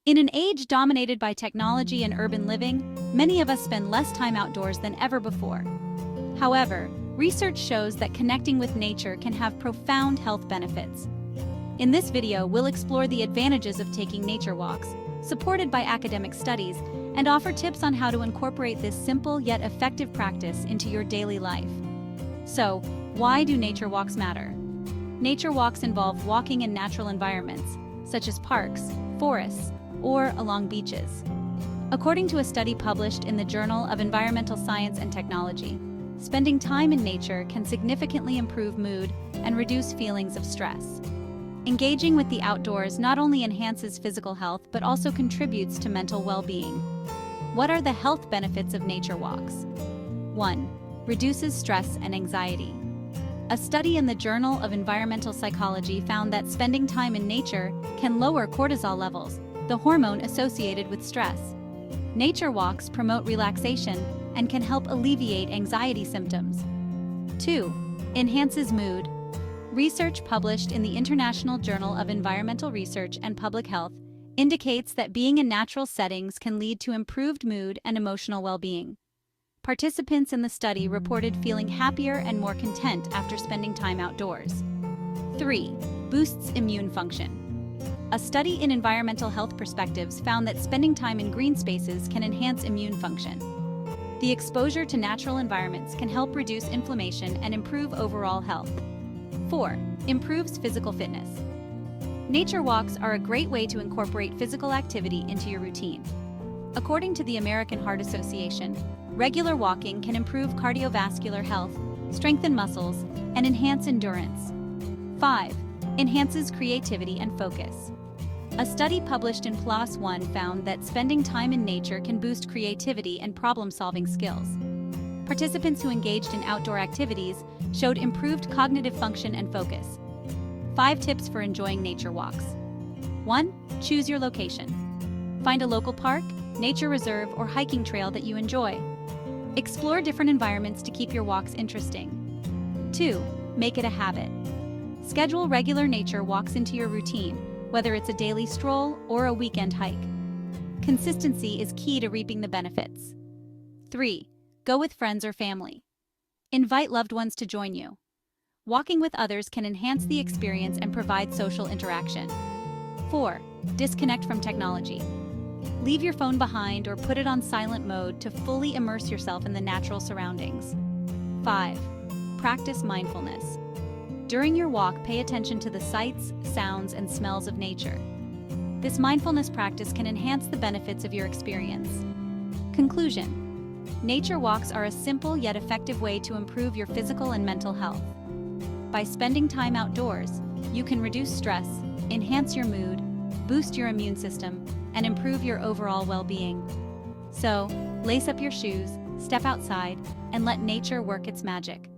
In an age dominated by technology and urban living, many of us spend less time outdoors than ever before. However, research shows that connecting with nature can have profound health benefits. In this video, we'll explore the advantages of taking nature walks, supported by academic studies, and offer tips on how to incorporate this simple yet effective practice into your daily life. So, why do nature walks matter? Nature walks involve walking in natural environments, such as parks, forests, or along beaches. According to a study published in the Journal of Environmental Science and Technology, spending time in nature can significantly improve mood and reduce feelings of stress. Engaging with the outdoors not only enhances physical health but also contributes to mental well-being. What are the health benefits of nature walks? 1. Reduces stress and anxiety. A study in the Journal of Environmental Psychology found that spending time in nature can lower cortisol levels, the hormone associated with stress. Nature walks promote relaxation and can help alleviate anxiety symptoms. 2. Enhances mood. Research published in the International Journal of Environmental Research and Public Health indicates that being in natural settings can lead to improved mood and emotional well-being. Participants in the study reported feeling happier and more content after spending time outdoors. 3. Boosts immune function. A study in Environmental Health Perspectives found that spending time in green spaces can enhance immune function. The exposure to natural environments can help reduce inflammation and improve overall health. 4. Improves physical fitness. Nature walks are a great way to incorporate physical activity into your routine. According to the American Heart Association, regular walking can improve cardiovascular health, strengthen muscles, and enhance endurance. 5. Enhances creativity and focus. A study published in PLOS ONE found that spending time in nature can boost creativity and problem-solving skills. Participants who engaged in outdoor activities showed improved cognitive function and focus. 5 tips for enjoying nature walks. 1. Choose your location. Find a local park, nature reserve, or hiking trail that you enjoy. Explore different environments to keep your walks interesting. 2. Make it a habit. Schedule regular nature walks into your routine, whether it's a daily stroll or a weekend hike. Consistency is key to reaping the benefits. 3. Go with friends or family. Invite loved ones to join you. Walking with others can enhance the experience and provide social interaction. 4. Disconnect from technology. Leave your phone behind or put it on silent mode to fully immerse yourself in the natural surroundings. 5. Practice mindfulness. During your walk, pay attention to the sights, sounds, and smells of nature. This mindfulness practice can enhance the benefits of your experience. Conclusion. Nature walks are a simple yet effective way to improve your physical and mental health. By spending time outdoors, you can reduce stress, enhance your mood, boost your immune system, and improve your overall well-being. So, lace up your shoes, step outside, and let nature work its magic.